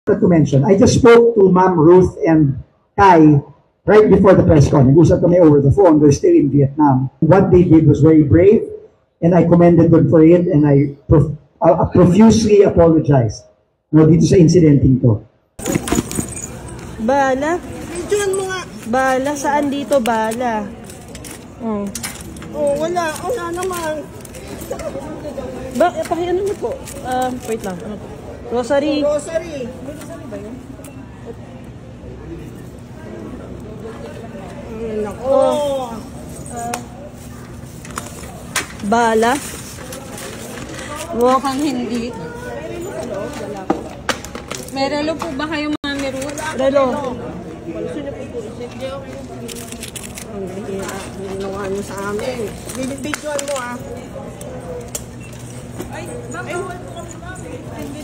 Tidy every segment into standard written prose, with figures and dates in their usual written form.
To mention, I just spoke to Ma'am Ruth and Kai right before the press con. Nag-usap kami over the phone. They're still in Vietnam. What they did was very brave, and I commended them for it, and I profusely apologized dito sa incidenting to. Bala? Diyan mo nga. Bala? Saan dito bala? Oh, wala. Wala naman. Pakiano mo po? Wait lang. Ano po? Rosary. Rosary. Rosary ba yun? Nako. Bala? Mukhang hindi. May relo po ba kayo, Mami Ruth? Relo. Ang hihira. Ginawa nyo sa amin. Bibidyoan mo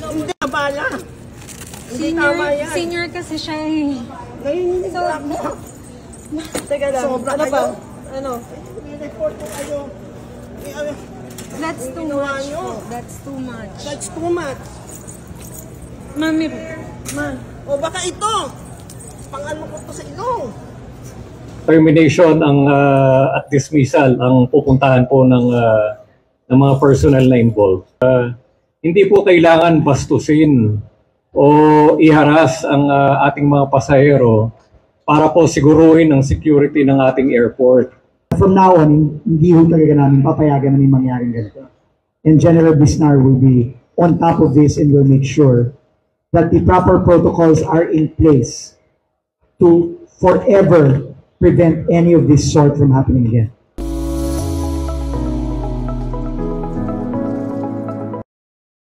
Hindi na bala. Hindi tama yan. Senior kasi siya eh. Ngayon so, ako. Teka lang. Sobra ano kayo. ba? Ano? I-report ko kayo. That's too much po. That's too much. That's too much. Mami Ruth. O baka ito. Pang-ano ko to sa ilong. Termination at dismissal ang pupuntahan po ng mga personnel na involved. Hindi po kailangan bastusin o iharas ang ating mga pasahero para po siguruhin ang security ng ating airport. From now on, hindi ho talaga namin papayagan na may mangyaring ganito. And General Bisnar will be on top of this and will make sure that the proper protocols are in place to forever prevent any of this sort from happening again.